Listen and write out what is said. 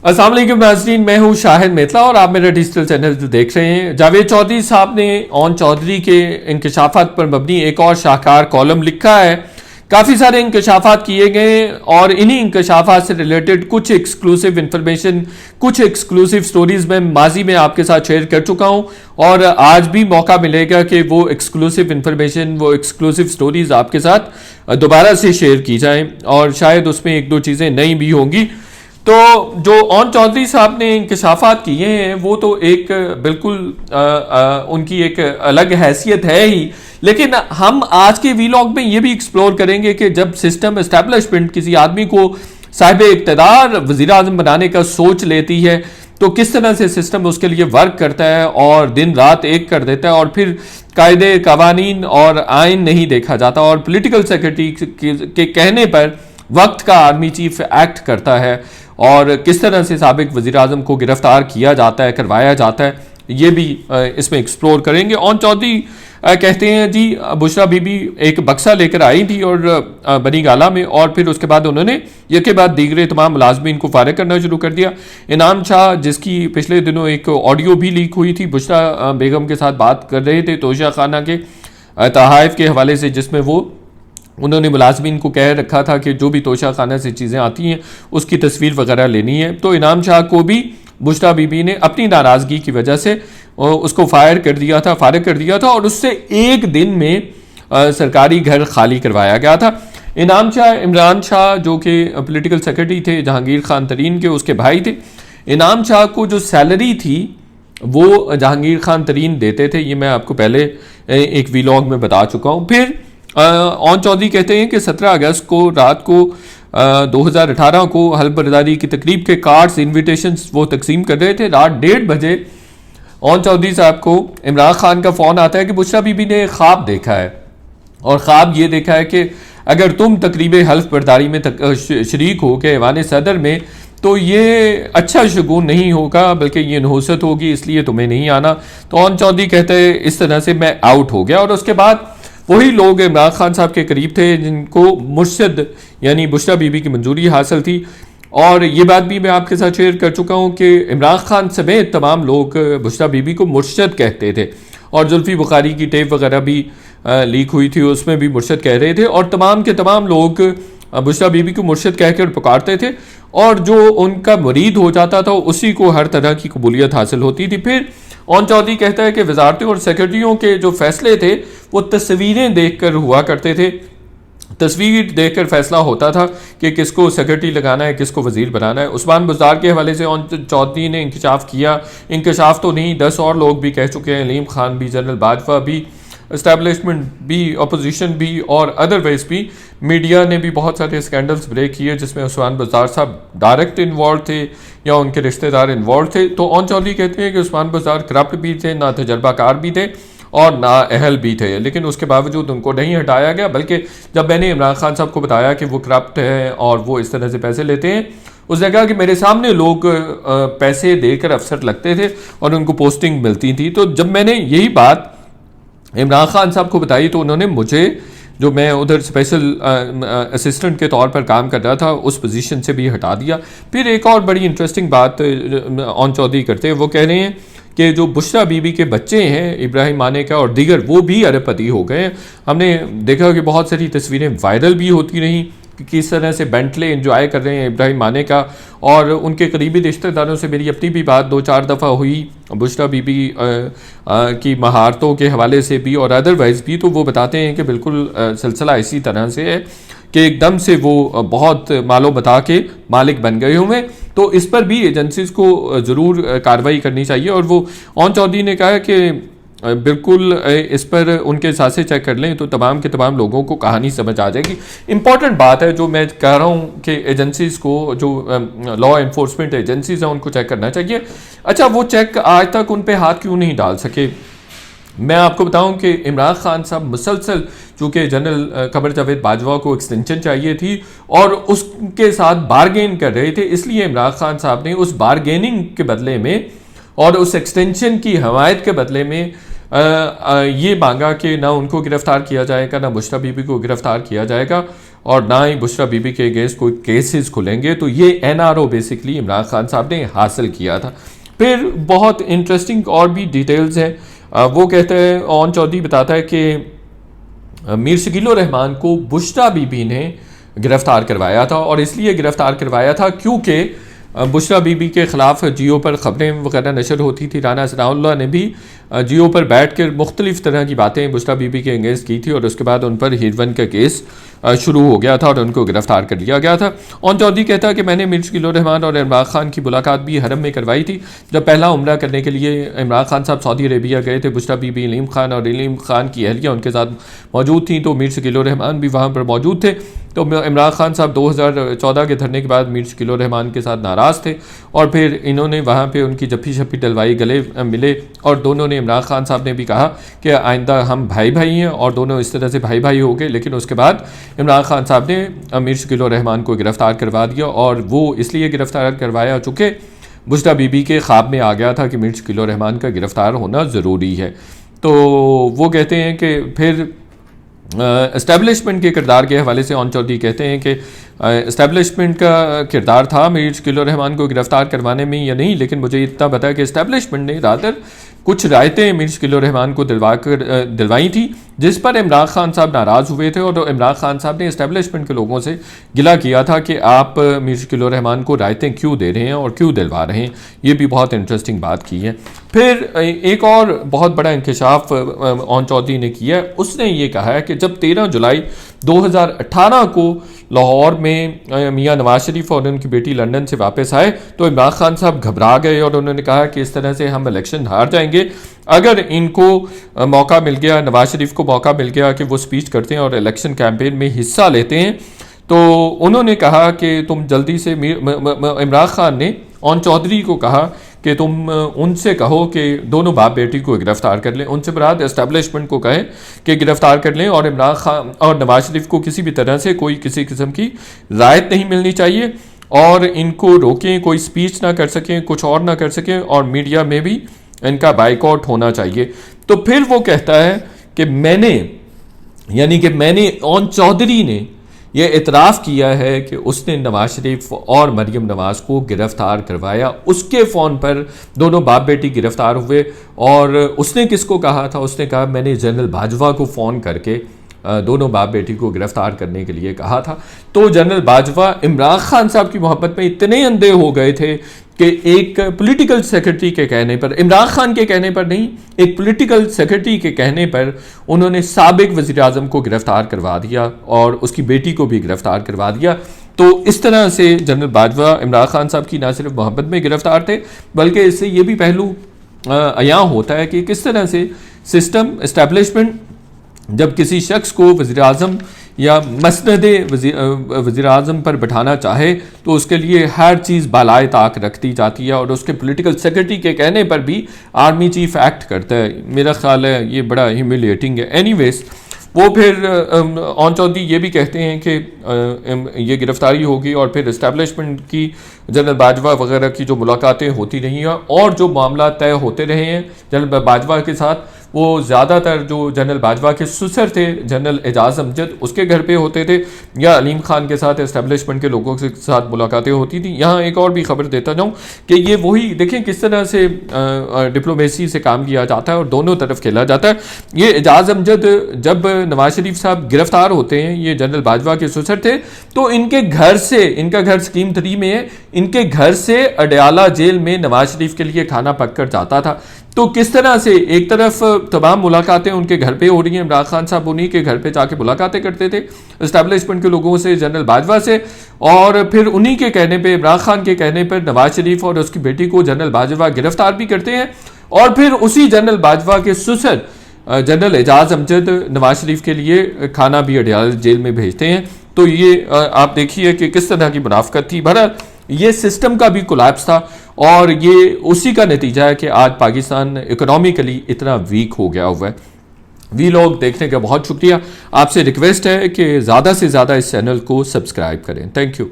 अस्सलाम वालेकुम नाज़रीन, मैं हूं शाहिद मेतला और आप मेरा डिजिटल चैनल जो देख रहे हैं। जावेद चौधरी साहब ने ओन चौधरी के इंकशाफात पर मबनी एक और शाहकार कॉलम लिखा है। काफ़ी सारे इंकशाफात किए गए और इन्हीं इंकशाफात से रिलेटेड कुछ एक्सक्लूसिव इंफॉर्मेशन, कुछ एक्सक्लूसिव स्टोरीज मैं माजी में आपके साथ शेयर कर चुका हूं और आज भी मौका मिलेगा कि वो एक्सक्लूसिव इंफॉर्मेशन, वो एक्सक्लूसिव स्टोरीज आपके साथ दोबारा से शेयर की जाएं और शायद उसमें एक दो चीज़ें नई भी होंगी। तो जो ओन चौधरी साहब ने इंकशाफात किए हैं वो तो एक बिल्कुल उनकी एक अलग हैसियत है ही, लेकिन हम आज के वीलॉग में ये भी एक्सप्लोर करेंगे कि जब सिस्टम एस्टेब्लिशमेंट किसी आदमी को साहिब इक़्तिदार वज़ीर आज़म बनाने का सोच लेती है तो किस तरह से सिस्टम उसके लिए वर्क करता है और दिन रात एक कर देता है और फिर कायदे कवानीन और आइन नहीं देखा जाता और पॉलिटिकल सेक्रेटरी के कहने पर वक्त का आर्मी चीफ एक्ट करता है और किस तरह से साबिक वज़ीर आज़म को गिरफ्तार किया जाता है, करवाया जाता है, ये भी इसमें एक्सप्लोर करेंगे। ओन चौधरी कहते हैं जी बुशरा बीबी एक बक्सा लेकर आई थी और बनी गाला में और फिर उसके बाद उन्होंने के बाद दीगरे तमाम मुलाजमीन को फारिग करना शुरू कर दिया। इनाम शाह, जिसकी पिछले दिनों एक ऑडियो भी लीक हुई थी, बुशरा बेगम के साथ बात कर रहे थे तोशा खाना के तहाइफ के हवाले से, जिसमें वो उन्होंने मुलाजमीन को कह रखा था कि जो भी तोशा खाना से चीज़ें आती हैं उसकी तस्वीर वगैरह लेनी है। तो इनाम शाह को भी बुशरा बीबी ने अपनी नाराज़गी की वजह से उसको फारिग कर दिया था और उससे एक दिन में सरकारी घर खाली करवाया गया था। इनाम शाह इमरान शाह जो कि पॉलिटिकल सेक्रेटरी थे जहांगीर खान तरीन के, उसके भाई थे। इनाम शाह को जो सैलरी थी वो जहांगीर खान तरीन देते थे, ये मैं आपको पहले एक वीलॉग में बता चुका हूँ। फिर ओन चौधरी कहते हैं कि 17 अगस्त को रात को 2018 को हल्फ बर्दारी की तकरीब के कार्ड्स, इन्विटेशंस वो तकसीम कर रहे थे। रात 1:30 बजे ओन चौधरी साहब को इमरान खान का फ़ोन आता है कि बुशरा बीबी ने ख्वाब देखा है और ख्वाब ये देखा है कि अगर तुम तकरीब हल्फ बर्दारी में शरीक हो के ऐवान सदर में तो ये अच्छा शगुन नहीं होगा बल्कि ये नहुसत होगी, इसलिए तुम्हें नहीं आना। तो ओन चौधरी कहते हैं इस तरह से मैं आउट हो गया और उसके बाद वही लोग इमरान खान साहब के करीब थे जिनको मुर्शद यानी बुशरा बीबी की मंजूरी हासिल थी। और ये बात भी मैं आपके साथ शेयर कर चुका हूँ कि इमरान खान समेत तमाम लोग बुशरा बीबी को मुर्शद कहते थे और जुल्फी बुखारी की टेप वगैरह भी लीक हुई थी, उसमें भी मुर्शद कह रहे थे और तमाम के तमाम लोग बुशरा बीबी को मुर्शद कहकर पुकारते थे और जो उनका मुरीद हो जाता था उसी को हर तरह की कबूलियत हासिल होती थी। फिर ओन चौधरी कहता है कि वजारतों और सेक्रेटरियों के जो फैसले थे वो तस्वीरें देखकर हुआ करते थे। तस्वीर देखकर फैसला होता था कि किसको सेक्रेटरी लगाना है, किसको वजीर बनाना है। उस्मान बुज़दार के हवाले से ओन चौधरी ने इंकशाफ किया, इंकशाफ तो नहीं 10 और लोग भी कह चुके हैं, अलीम खान भी, जनरल बाजवा भी, एस्टैब्लिशमेंट भी, अपोजिशन भी और अदरवाइज भी। मीडिया ने भी बहुत सारे स्कैंडल्स ब्रेक किए जिसमें उस्मान बुज़दार साहब डायरेक्ट इन्वॉल्व थे या उनके रिश्तेदार इन्वॉल्व थे। तो ओन चौधरी कहते हैं कि उस्मान बुज़दार करप्ट भी थे, ना तजर्बाकार भी थे और ना अहल भी थे, लेकिन उसके बावजूद उनको नहीं हटाया गया। बल्कि जब मैंने इमरान खान साहब को बताया कि वो करप्ट है और वो इस तरह से पैसे लेते हैं, उसने कहा कि मेरे सामने लोग पैसे देकर अफसर लगते थे और उनको पोस्टिंग मिलती थी। तो जब मैंने यही बात इमरान खान साहब को बताई तो उन्होंने मुझे, जो मैं उधर स्पेशल असिस्टेंट के तौर पर काम कर रहा था, उस पोजीशन से भी हटा दिया। फिर एक और बड़ी इंटरेस्टिंग बात ओन चौधरी करते हैं, वो कह रहे हैं कि जो बुशरा बीबी के बच्चे हैं इब्राहिम माने का और दीगर, वो भी अरबपति हो गए हैं। हमने देखा कि बहुत सारी तस्वीरें वायरल भी होती रहीं कि किस तरह से बेंटले एंजॉय कर रहे हैं इब्राहिम माने का और उनके करीबी रिश्तेदारों से मेरी अपनी भी बात 2-4 दफ़ा हुई बुशरा बीबी की महारतों के हवाले से भी और अदरवाइज़ भी। तो वो बताते हैं कि बिल्कुल सिलसिला इसी तरह से है कि एकदम से वो बहुत मालो बता के मालिक बन गए हुए। तो इस पर भी एजेंसीज को ज़रूर कार्रवाई करनी चाहिए और वो ओन चौधरी ने कहा कि बिल्कुल इस पर उनके साथ से चेक कर लें तो तमाम के तमाम लोगों को कहानी समझ आ जाएगी। इंपॉर्टेंट बात है जो मैं कह रहा हूँ कि एजेंसीज को, जो लॉ एनफोर्समेंट एजेंसीज हैं, उनको चेक करना चाहिए। अच्छा, वो चेक आज तक उन पे हाथ क्यों नहीं डाल सके? मैं आपको बताऊं कि इमरान खान साहब मुसलसल, चूँकि जनरल कमर जावेद बाजवा को एक्सटेंशन चाहिए थी और उसके साथ बारगेन कर रहे थे, इसलिए इमरान खान साहब ने उस बारगेनिंग के बदले में और उस एक्सटेंशन की हमायत के बदले में ये मांगा कि ना उनको गिरफ्तार किया जाएगा, ना बुशरा बीबी को गिरफ्तार किया जाएगा और ना ही बुशरा बीबी के अगेंस्ट कोई केसेस खुलेंगे। तो ये एनआरओ बेसिकली इमरान खान साहब ने हासिल किया था। फिर बहुत इंटरेस्टिंग और भी डिटेल्स हैं। वो कहते हैं, ओन चौधरी बताता है कि मीर शकील रहमान को बुशरा बीबी ने गिरफ्तार करवाया था, और इसलिए गिरफ्तार करवाया था क्योंकि बुशरा बीबी के ख़िलाफ़ जियो पर ख़बरें वगैरह नशर होती थी। राना सनाउल्लाह ने भी जियो पर बैठ कर मुख्तलिफ़ तरह की बातें बुशरा बीबी के अगेंस्ट की थी, और उसके बाद उन पर हिरवन का केस शुरू हो गया था और उनको गिरफ्तार कर लिया गया था। ओन चौधरी कहता है कि मैंने मीर शकील रहमान और इमरान खान की मुलाकात भी हरम में करवाई थी। जब पहला उम्रा करने के लिए इमरान खान साहब सऊदी अरेबिया गए थे, बुशरा बीबी, इलीम खान और इलीम खान की अहलिया उनके साथ मौजूद थी, तो मीर शकील रहमान भी वहाँ पर मौजूद थे। तो इमरान खान साहब 2014 के धरने के बाद मीर शकील रहमान के साथ नाराज़ थे, और फिर इन्होंने वहाँ पे उनकी जप्फी शप्पी डलवाई, गले मिले, और दोनों ने, इमरान खान साहब ने भी कहा कि आइंदा हम भाई भाई हैं, और दोनों इस तरह से भाई भाई हो गए। लेकिन उसके बाद इमरान खान साहब ने मीर शकील रहमान को गिरफ़्तार करवा दिया, और वो इसलिए गिरफ़्तार करवाया चूँकि बुशरा बीबी के ख्वाब में आ गया था कि मीर शकील रहमान का गिरफ़्तार होना ज़रूरी है। तो वो कहते हैं कि फिर इस्टेब्लिशमेंट के किरदार के हवाले से ओन चौधरी कहते हैं कि इस्टेब्लिशमेंट का किरदार था मीर शकील रहमान को गिरफ़्तार करवाने में या नहीं, लेकिन मुझे इतना पता है कि इस्टेब्लिशमेंट ने रादर कुछ रायतें मीर शकील रहमान को दिलवाई थी, जिस पर इमरान खान साहब नाराज़ हुए थे, और इमरान खान साहब ने इस्टेब्लिशमेंट के लोगों से गिला किया था कि आप मीर शकील रहमान को रायतें क्यों दे रहे हैं और क्यों दिलवा रहे हैं। ये भी बहुत इंटरेस्टिंग बात की है। फिर एक और बहुत बड़ा इंकशाफ ओन चौधरी ने किया है। उसने ये कहा है कि जब 13 जुलाई 2018 को लाहौर में मियां नवाज शरीफ और उनकी बेटी लंदन से वापस आए, तो इमरान खान साहब घबरा गए और उन्होंने कहा कि इस तरह से हम इलेक्शन हार जाएंगे। अगर इनको मौका मिल गया, नवाज शरीफ को मौका मिल गया कि वो स्पीच करते हैं और इलेक्शन कैंपेन में हिस्सा लेते हैं, तो उन्होंने कहा कि तुम जल्दी से, इमरान खान ने ओन चौधरी को कहा कि तुम उनसे कहो कि दोनों बाप बेटी को गिरफ्तार कर लें। उनसे मुराद एस्टेब्लिशमेंट को कहें कि गिरफ्तार कर लें, और इमरान खान और नवाज शरीफ को किसी भी तरह से कोई किसी किस्म की रायत नहीं मिलनी चाहिए, और इनको रोकें, कोई स्पीच ना कर सकें, कुछ और ना कर सकें, और मीडिया में भी इनका बाइकआउट होना चाहिए। तो फिर वो कहता है कि मैंने ओन चौधरी ने यह इतराफ़ किया है कि उसने नवाज शरीफ और मरीम नवाज को गिरफ़्तार करवाया। उसके फ़ोन पर दोनों बाप बेटी गिरफ़्तार हुए, और उसने किसको कहा था? उसने कहा मैंने जनरल बाजवा को फ़ोन करके दोनों बाप बेटी को गिरफ़्तार करने के लिए कहा था। तो जनरल बाजवा इमरान खान साहब की मोहब्बत में इतने अंधे हो गए थे कि एक पॉलिटिकल सेक्रेटरी के कहने पर, इमरान खान के कहने पर नहीं, एक पॉलिटिकल सेक्रेटरी के कहने पर उन्होंने साबिक वज़ीर आज़म को गिरफ़्तार करवा दिया और उसकी बेटी को भी गिरफ़्तार करवा दिया। तो इस तरह से जनरल बाजवा इमरान खान साहब की ना सिर्फ मोहब्बत में गिरफ़्तार थे, बल्कि इससे ये भी पहलू अयां होता है कि किस तरह से सिस्टम, इस्टेब्लिशमेंट जब किसी शख्स को वज़ीर आज़म या मसनद वज़ीर आज़म पर बैठाना चाहे तो उसके लिए हर चीज़ बालाए ताक रखती जाती है, और उसके पॉलिटिकल सेक्रेटरी के कहने पर भी आर्मी चीफ एक्ट करता है। मेरा ख्याल है ये बड़ा ह्यूमिलिएटिंग है। एनीवेज, वो फिर ओन चौधरी ये भी कहते हैं कि ये गिरफ्तारी होगी और फिर इस्टेब्लिशमेंट की, जनरल बाजवा वगैरह की जो मुलाकातें होती रही हैं और जो मामला तय होते रहे हैं जनरल बाजवा के साथ, वो ज़्यादातर जो जनरल बाजवा के ससुर थे जनरल एजाज अमजद, उसके घर पे होते थे, या अलीम खान के साथ इस्टेब्लिशमेंट के लोगों के साथ मुलाकातें होती थी। यहाँ एक और भी खबर देता जाऊँ कि ये वही देखें किस तरह से डिप्लोमेसी से काम किया जाता है और दोनों तरफ खेला जाता है। ये एजाज अमजद जब नवाज शरीफ साहब गिरफ्तार होते हैं, ये जनरल बाजवा के ससुर थे, तो इनके घर से, इनका घर स्कीम 3 में है, इनके घर से अडयाला जेल में नवाज शरीफ के लिए खाना पक कर जाता था। तो किस तरह से एक तरफ तमाम मुलाकातें उनके घर पे हो रही हैं, इमरान खान साहब उन्हीं के घर पे जाके मुलाकातें करते थे इस्टेब्लिशमेंट के लोगों से, जनरल बाजवा से, और फिर उन्हीं के कहने पे, इमरान खान के कहने पर नवाज शरीफ और उसकी बेटी को जनरल बाजवा गिरफ्तार भी करते हैं, और फिर उसी जनरल बाजवा के ससुर जनरल एजाज अमजद नवाज शरीफ के लिए खाना भी अडयाला जेल में भेजते हैं। तो ये आप देखिए कि किस तरह की मुनाफकत थी। बहरहाल ये सिस्टम का भी कोलैप्स था, और ये उसी का नतीजा है कि आज पाकिस्तान इकोनॉमिकली इतना वीक हो गया हुआ है। वीलॉग देखने का बहुत शुक्रिया। आपसे रिक्वेस्ट है कि ज़्यादा से ज़्यादा इस चैनल को सब्सक्राइब करें। Thank you.